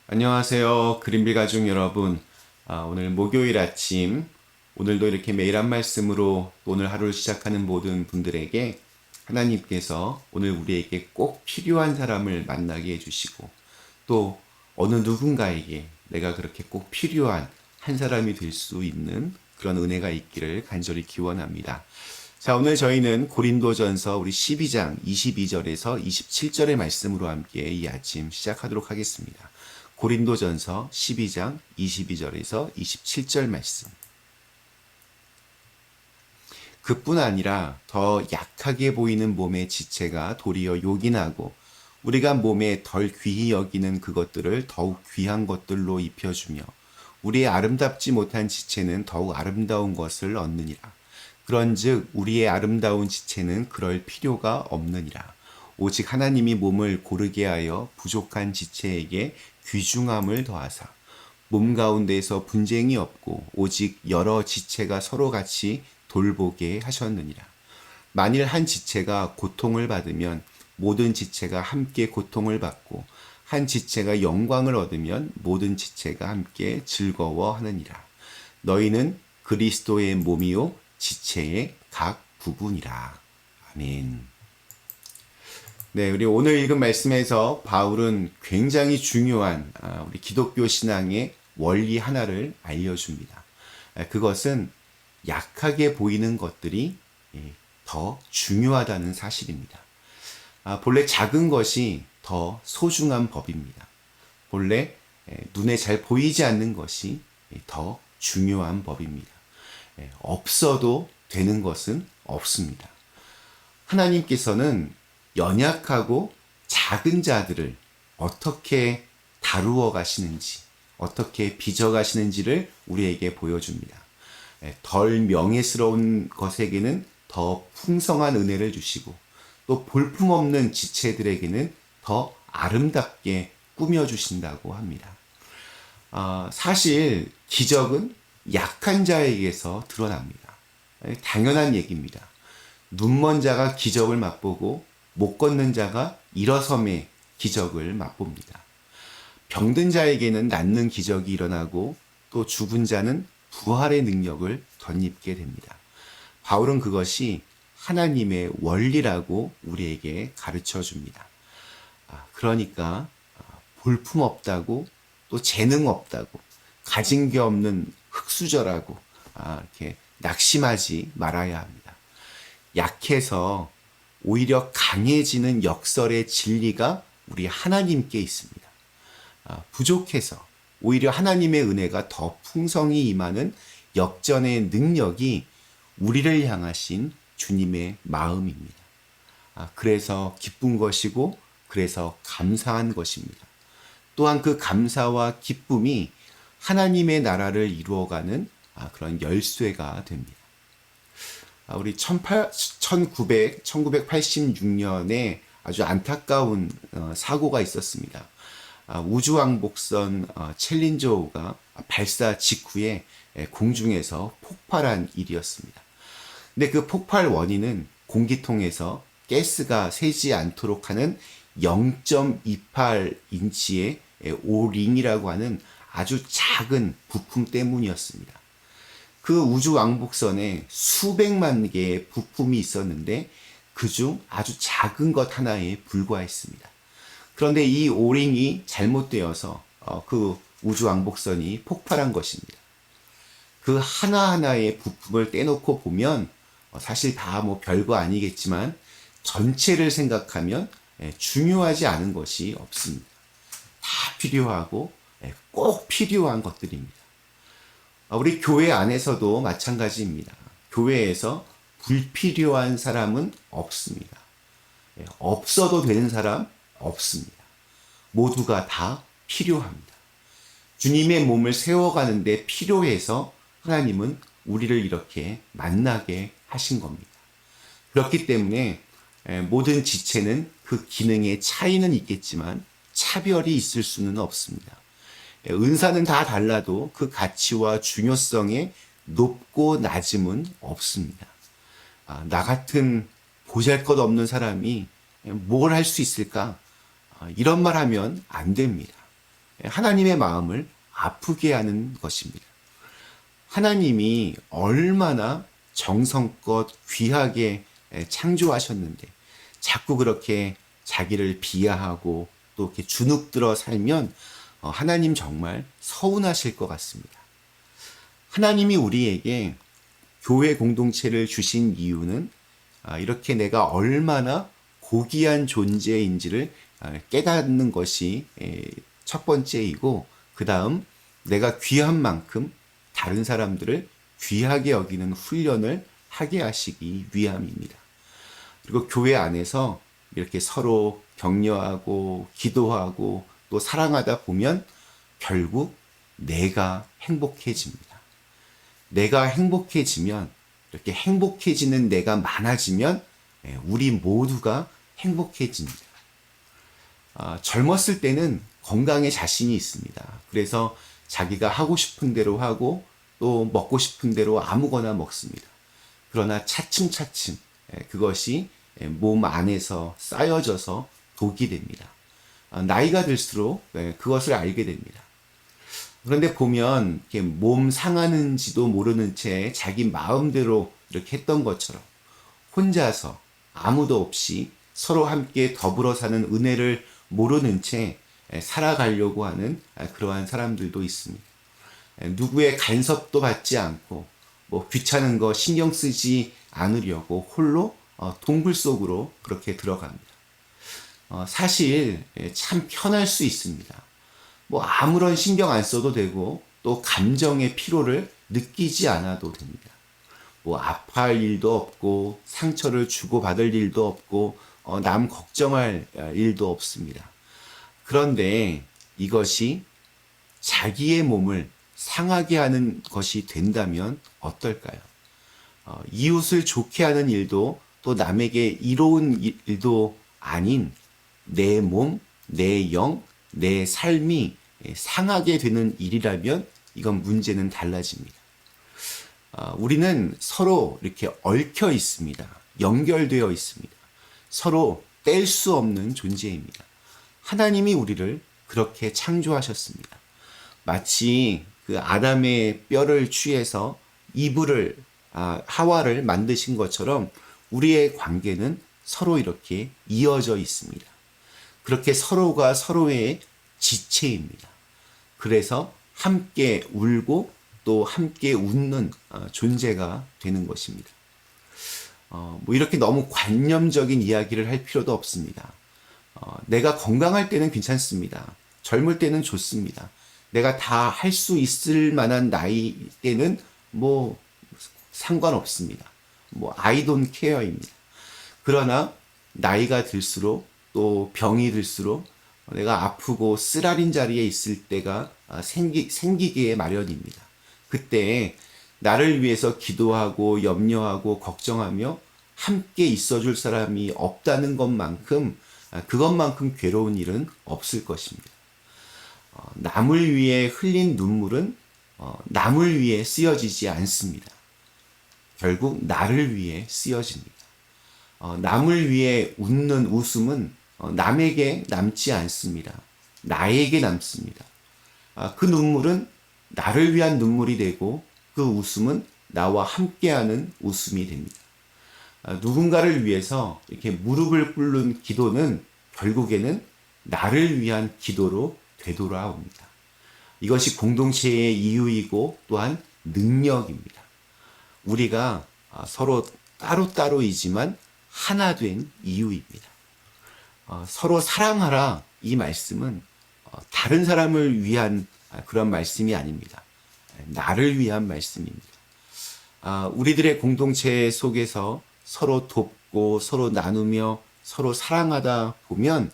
안녕하세요. 그린빌 가족 여러분. 오늘 목요일 아침, 오늘도 이렇게 매일 한 말씀으로 오늘 하루를 시작하는 모든 분들에게 하나님께서 오늘 우리에게 꼭 필요한 사람을 만나게 해주시고 또 어느 누군가에게 내가 그렇게 꼭 필요한 한 사람이 될 수 있는 그런 은혜가 있기를 간절히 기원합니다. 자, 오늘 저희는 고린도전서 우리 12장 22절에서 27절의 말씀으로 함께 이 아침 시작하도록 하겠습니다. 고린도전서 12장 22절에서 27절 말씀. 그뿐 아니라 더 약하게 보이는 몸의 지체가 도리어 요긴하고 우리가 몸에 덜 귀히 여기는 그것들을 더욱 귀한 것들로 입혀주며 우리의 아름답지 못한 지체는 더욱 아름다운 것을 얻느니라. 그런즉 우리의 아름다운 지체는 그럴 필요가 없느니라. 오직 하나님이 몸을 고르게 하여 부족한 지체에게 귀중함을 더하사 몸 가운데에서 분쟁이 없고 오직 여러 지체가 서로 같이 돌보게 하셨느니라. 만일 한 지체가 고통을 받으면 모든 지체가 함께 고통을 받고 한 지체가 영광을 얻으면 모든 지체가 함께 즐거워하느니라. 너희는 그리스도의 몸이요 지체의 각 부분이라. 아멘. 네, 우리 오늘 읽은 말씀에서 바울은 굉장히 중요한 우리 기독교 신앙의 원리 하나를 알려줍니다. 그것은 약하게 보이는 것들이 더 중요하다는 사실입니다. 본래 작은 것이 더 소중한 법입니다. 본래 눈에 잘 보이지 않는 것이 더 중요한 법입니다. 없어도 되는 것은 없습니다. 하나님께서는 연약하고 작은 자들을 어떻게 다루어 가시는지, 어떻게 빚어 가시는지를 우리에게 보여줍니다. 덜 명예스러운 것에게는 더 풍성한 은혜를 주시고 또 볼품없는 지체들에게는 더 아름답게 꾸며주신다고 합니다. 사실 기적은 약한 자에게서 드러납니다. 당연한 얘기입니다. 눈먼 자가 기적을 맛보고 못 걷는 자가 일어섬의 기적을 맛봅니다. 병든 자에게는 낫는 기적이 일어나고 또 죽은 자는 부활의 능력을 덧입게 됩니다. 바울은 그것이 하나님의 원리라고 우리에게 가르쳐 줍니다. 그러니까 볼품 없다고 또 재능 없다고 가진 게 없는 흙수저라고 이렇게 낙심하지 말아야 합니다. 약해서 오히려 강해지는 역설의 진리가 우리 하나님께 있습니다. 부족해서 오히려 하나님의 은혜가 더 풍성히 임하는 역전의 능력이 우리를 향하신 주님의 마음입니다. 그래서 기쁜 것이고 그래서 감사한 것입니다. 또한 그 감사와 기쁨이 하나님의 나라를 이루어가는 그런 열쇠가 됩니다. 우리 1986년에 아주 안타까운 사고가 있었습니다. 우주왕복선 챌린저호가 발사 직후에 공중에서 폭발한 일이었습니다. 근데 그 폭발 원인은 공기통에서 가스가 새지 않도록 하는 0.28인치의 오링이라고 하는 아주 작은 부품 때문이었습니다. 그 우주 왕복선에 수백만 개의 부품이 있었는데 그중 아주 작은 것 하나에 불과했습니다. 그런데 이 오링이 잘못되어서 그 우주 왕복선이 폭발한 것입니다. 그 하나하나의 부품을 떼놓고 보면 사실 다 뭐 별거 아니겠지만 전체를 생각하면 중요하지 않은 것이 없습니다. 다 필요하고 꼭 필요한 것들입니다. 우리 교회 안에서도 마찬가지입니다. 교회에서 불필요한 사람은 없습니다. 없어도 되는 사람 없습니다. 모두가 다 필요합니다. 주님의 몸을 세워가는데 필요해서 하나님은 우리를 이렇게 만나게 하신 겁니다. 그렇기 때문에 모든 지체는 그 기능의 차이는 있겠지만 차별이 있을 수는 없습니다. 은사는 다 달라도 그 가치와 중요성에 높고 낮음은 없습니다. 나 같은 보잘것없는 사람이 뭘 할 수 있을까? 이런 말 하면 안 됩니다. 하나님의 마음을 아프게 하는 것입니다. 하나님이 얼마나 정성껏 귀하게 창조하셨는데 자꾸 그렇게 자기를 비하하고 또 이렇게 주눅들어 살면 하나님 정말 서운하실 것 같습니다. 하나님이 우리에게 교회 공동체를 주신 이유는 이렇게 내가 얼마나 고귀한 존재인지를 깨닫는 것이 첫 번째이고, 그 다음 내가 귀한 만큼 다른 사람들을 귀하게 여기는 훈련을 하게 하시기 위함입니다. 그리고 교회 안에서 이렇게 서로 격려하고 기도하고 또 사랑하다 보면 결국 내가 행복해집니다. 내가 행복해지면, 이렇게 행복해지는 내가 많아지면 우리 모두가 행복해집니다. 젊었을 때는 건강에 자신이 있습니다. 그래서 자기가 하고 싶은 대로 하고 또 먹고 싶은 대로 아무거나 먹습니다. 그러나 차츰차츰 그것이 몸 안에서 쌓여져서 독이 됩니다. 나이가 들수록 그것을 알게 됩니다. 그런데 보면 이렇게 몸 상하는지도 모르는 채 자기 마음대로 이렇게 했던 것처럼 혼자서 아무도 없이 서로 함께 더불어 사는 은혜를 모르는 채 살아가려고 하는 그러한 사람들도 있습니다. 누구의 간섭도 받지 않고 뭐 귀찮은 거 신경 쓰지 않으려고 홀로 동굴 속으로 그렇게 들어갑니다. 사실 참 편할 수 있습니다. 뭐 아무런 신경 안 써도 되고 또 감정의 피로를 느끼지 않아도 됩니다. 뭐 아파할 일도 없고 상처를 주고받을 일도 없고 남 걱정할 일도 없습니다. 그런데 이것이 자기의 몸을 상하게 하는 것이 된다면 어떨까요? 이웃을 좋게 하는 일도 또 남에게 이로운 일도 아닌 내 몸, 내 영, 내 삶이 상하게 되는 일이라면 이건 문제는 달라집니다. 우리는 서로 이렇게 얽혀 있습니다. 연결되어 있습니다. 서로 뗄 수 없는 존재입니다. 하나님이 우리를 그렇게 창조하셨습니다. 마치 그 아담의 뼈를 취해서 하와를 만드신 것처럼 우리의 관계는 서로 이렇게 이어져 있습니다. 그렇게 서로가 서로의 지체입니다. 그래서 함께 울고 또 함께 웃는 존재가 되는 것입니다. 뭐 이렇게 너무 관념적인 이야기를 할 필요도 없습니다. 내가 건강할 때는 괜찮습니다. 젊을 때는 좋습니다. 내가 다 할 수 있을 만한 나이 때는 뭐 상관없습니다. 뭐 I don't care입니다. 그러나 나이가 들수록 또 병이 들수록 내가 아프고 쓰라린 자리에 있을 때가 생기기에 마련입니다. 그때 나를 위해서 기도하고 염려하고 걱정하며 함께 있어줄 사람이 없다는 그것만큼 괴로운 일은 없을 것입니다. 남을 위해 흘린 눈물은 남을 위해 쓰여지지 않습니다. 결국 나를 위해 쓰여집니다. 남을 위해 웃는 웃음은 남에게 남지 않습니다. 나에게 남습니다. 그 눈물은 나를 위한 눈물이 되고 그 웃음은 나와 함께하는 웃음이 됩니다. 누군가를 위해서 이렇게 무릎을 꿇는 기도는 결국에는 나를 위한 기도로 되돌아옵니다. 이것이 공동체의 이유이고 또한 능력입니다. 우리가 서로 따로따로이지만 하나 된 이유입니다. 서로 사랑하라, 이 말씀은 다른 사람을 위한 그런 말씀이 아닙니다. 나를 위한 말씀입니다. 우리들의 공동체 속에서 서로 돕고 서로 나누며 서로 사랑하다 보면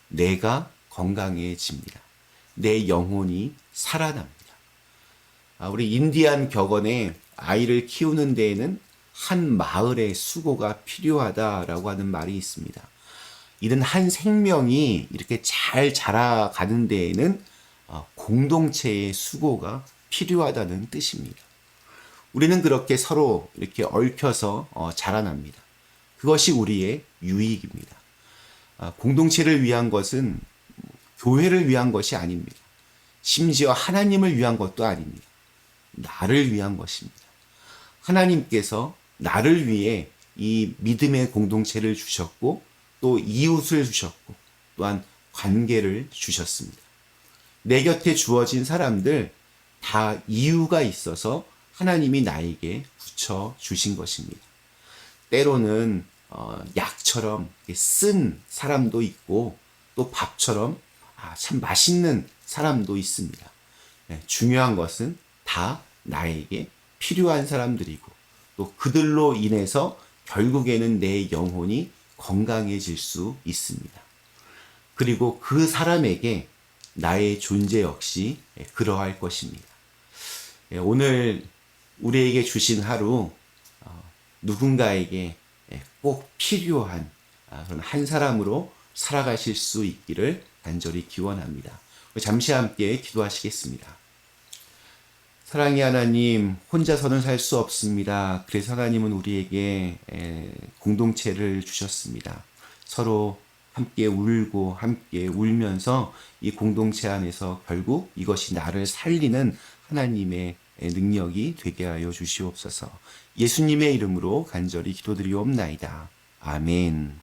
내가 건강해집니다. 내 영혼이 살아납니다. 우리 인디안 격언에 아이를 키우는 데에는 한 마을의 수고가 필요하다라고 하는 말이 있습니다. 이런 한 생명이 이렇게 잘 자라가는 데에는 공동체의 수고가 필요하다는 뜻입니다. 우리는 그렇게 서로 이렇게 얽혀서 자라납니다. 그것이 우리의 유익입니다. 공동체를 위한 것은 교회를 위한 것이 아닙니다. 심지어 하나님을 위한 것도 아닙니다. 나를 위한 것입니다. 하나님께서 나를 위해 이 믿음의 공동체를 주셨고 또 이웃을 주셨고 또한 관계를 주셨습니다. 내 곁에 주어진 사람들 다 이유가 있어서 하나님이 나에게 붙여 주신 것입니다. 때로는 약처럼 쓴 사람도 있고 또 밥처럼 참 맛있는 사람도 있습니다. 중요한 것은 다 나에게 필요한 사람들이고 또 그들로 인해서 결국에는 내 영혼이 건강해질 수 있습니다. 그리고 그 사람에게 나의 존재 역시 그러할 것입니다. 오늘 우리에게 주신 하루 누군가에게 꼭 필요한 그런 한 사람으로 살아가실 수 있기를 간절히 기원합니다. 잠시 함께 기도하시겠습니다. 사랑의 하나님, 혼자서는 살 수 없습니다. 그래서 하나님은 우리에게 공동체를 주셨습니다. 서로 함께 울고 함께 울면서 이 공동체 안에서 결국 이것이 나를 살리는 하나님의 능력이 되게 하여 주시옵소서. 예수님의 이름으로 간절히 기도드리옵나이다. 아멘.